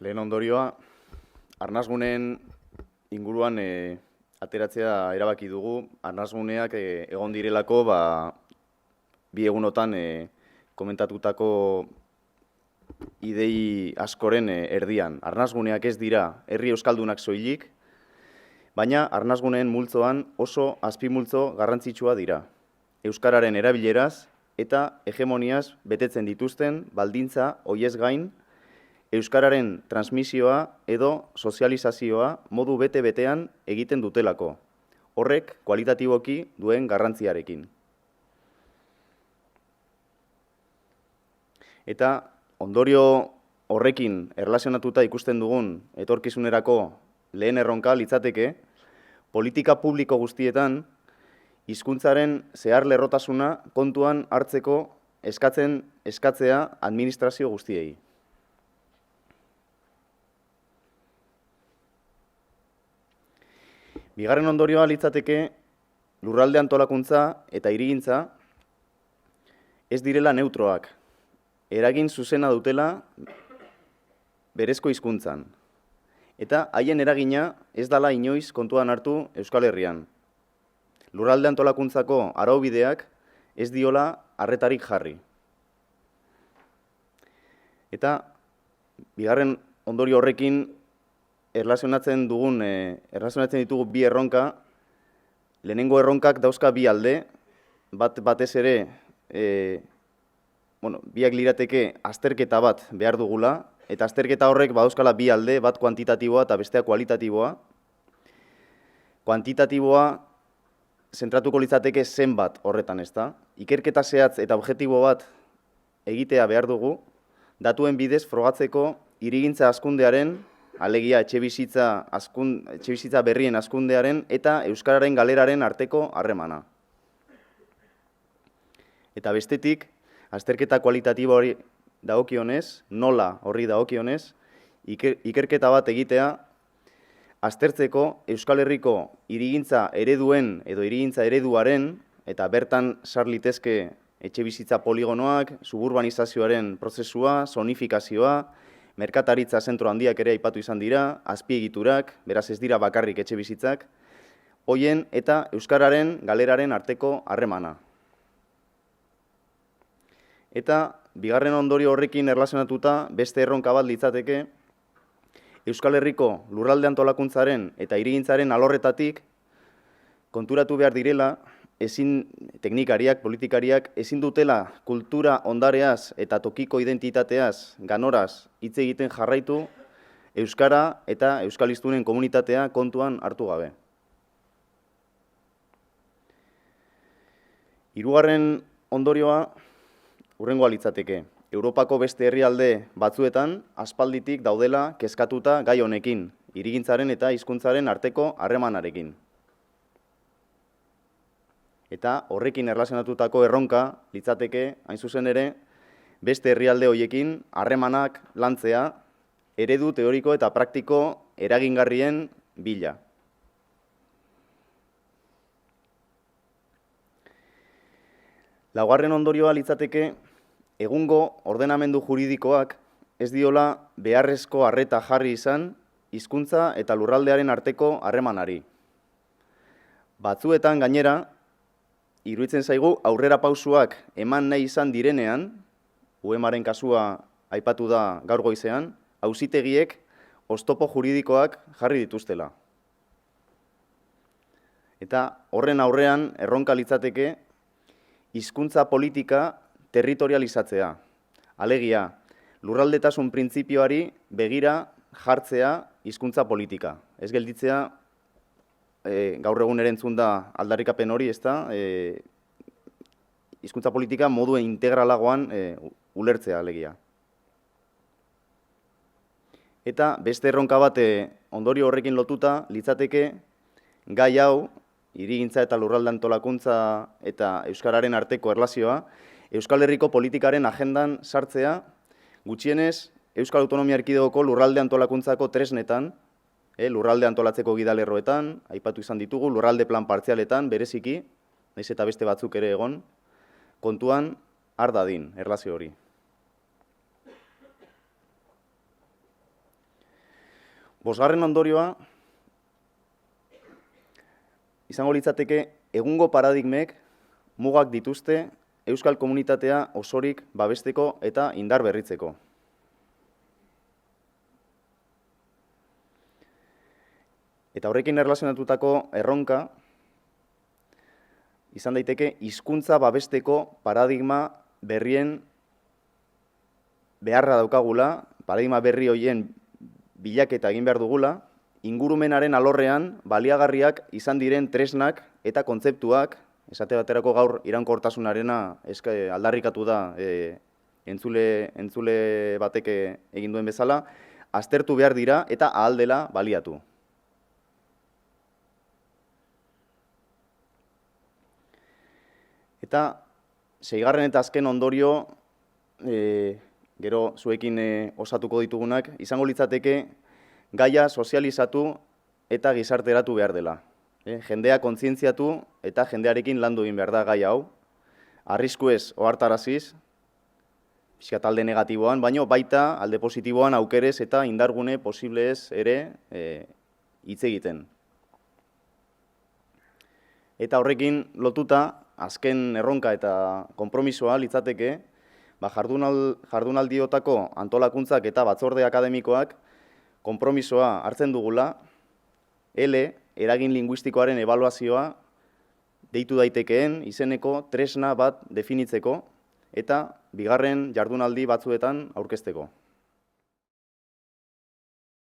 Lehen ondorioa, arnasguneen inguruan ateratzea erabaki dugu. Arnasguneak egon direlako bi egunotan komentatutako idei askoren erdian. Arnasguneak ez dira herri euskaldunak soilik, baina arnasguneen multzoan oso azpimultzo garrantzitsua dira. Euskararen erabileraz eta hegemoniaz betetzen dituzten baldintza hoiez gain, euskararen transmisioa edo sozializazioa modu bete-betean egiten dutelako. Horrek kualitatiboki duen garrantziarekin. Eta ondorio horrekin erlazionatuta ikusten dugun etorkizunerako lehen erronka litzateke, politika publiko guztietan hizkuntzaren zeharlerrotasuna kontuan hartzeko eskatzea administrazio guztiei. Bigarren ondorioa litzateke lurralde antolakuntza eta hirigintza ez direla neutroak, eragin zuzena dutela berezko hizkuntzan. Eta haien eragina ez dala inoiz kontuan hartu Euskal Herrian. Lurralde antolakuntzako araubideak ez diola arretarik jarri. Eta bigarren ondorio horrekin erlazionatzen ditugu bi erronka. Lehenengo erronkak dauzka bi alde, batez ere, biak lirateke azterketa bat behar dugula, eta azterketa horrek badauzkala bi alde, bat kuantitatiboa eta bestea kualitatiboa. Kuantitatiboa zentratuko litzateke zenbat horretan, ezta? Ikerketa zehatz eta objektibo bat egitea behar dugu, datuen bidez frogatzeko hirigintza hazkundearen, alegia etxebizitza berrien hazkundearen eta euskararen galeraren arteko harremana. Eta bestetik, azterketa kualitatibo hori dagokionez, nola horri dagokionez, ikerketa bat egitea, aztertzeko Euskal Herriko hirigintza ereduen edo hirigintza ereduaren, eta bertan sar litezke etxebizitza poligonoak, suburbanizazioaren prozesua, zonifikazioa, merkataritza zentro handiak ere aipatu izan dira, azpiegiturak, beraz ez dira bakarrik etxebizitzak, hoien eta euskararen galeraren arteko harremana. Eta bigarren ondorio horrekin erlazionatuta beste erronka bat litzateke, Euskal Herriko lurralde antolakuntzaren eta hirigintzaren alorretatik konturatu behar direla, teknikariak, politikariak, ezin dutela kultura ondareaz eta tokiko identitateaz, ganoraz hitz egiten jarraitu, euskara eta euskaliztunen komunitatea kontuan hartu gabe. Hirugarren ondorioa hurrengoa litzateke. Europako beste herrialde batzuetan aspalditik daudela kezkatuta gai honekin, hirigintzaren eta hizkuntzaren arteko harremanarekin. Eta horrekin erlazionatutako erronka litzateke, hain zuzen ere, beste herrialde horiekin harremanak lantzea, eredu teoriko eta praktiko eragingarrien bila. Laugarren ondorioa litzateke, egungo ordenamendu juridikoak ez diola beharrezko arreta jarri izan hizkuntza eta lurraldearen arteko harremanari. Batzuetan gainera, iruditzen zaigu aurrera pausuak eman nahi izan direnean, UEMaren kasua aipatu da gaur goizean, auzitegiek oztopo juridikoak jarri dituztela. Eta horren aurrean erronka litzateke hizkuntza politika territorializatzea. Alegia, lurraldetasun printzipioari begira jartzea hizkuntza politika. Ez gelditzea gaur egun ere entzun da aldarrikapen hori, ezta? Hizkuntza politika modu integralagoan ulertzea alegia. Eta beste erronka bat ondorio horrekin lotuta litzateke gai hau, hirigintza eta lurralde antolakuntza eta euskararen arteko erlazioa, Euskal Herriko politikaren agendan sartzea, gutxienez Euskal Autonomia Erkidegoko lurralde antolakuntzako tresnetan, lurralde antolatzeko gidalerroetan, aipatu izan ditugu, lurralde plan partzialetan, bereziki, nahiz eta beste batzuk ere egon, kontuan har dadin erlazio hori. Bosgarren ondorioa, izango litzateke egungo paradigmek mugak dituzte euskal komunitatea osorik babesteko eta indar berritzeko. Eta horrekin erlazionatutako erronka, izan daiteke hizkuntza babesteko paradigma berrien beharra daukagula, paradigma berri horien bilaketa egin behar dugula, ingurumenaren alorrean baliagarriak izan diren tresnak eta kontzeptuak, esate baterako gaur iraunkortasunarena aldarrikatu da entzule batek egin duen bezala, aztertu behar dira eta ahal dela baliatu. Eta seigarren eta azken ondorio, gero zuekin osatuko ditugunak, izango litzateke gaia sozializatu eta gizarteratu behar dela. Jendea kontzientziatu eta jendearekin landu egin behar da gai hau. Arriskuez ohartaraziz, pixkat alde negatiboan, baino baita alde positiboan aukerez eta indargune posibleez ere hitz egiten. Eta horrekin lotuta, azken erronka eta konpromisoa litzateke, jardunaldiotako antolakuntzak eta batzorde akademikoak konpromisoa hartzen dugula, eragin linguistikoaren ebaluazioa deitu daitekeen izeneko tresna bat definitzeko eta bigarren jardunaldi batzuetan aurkezteko.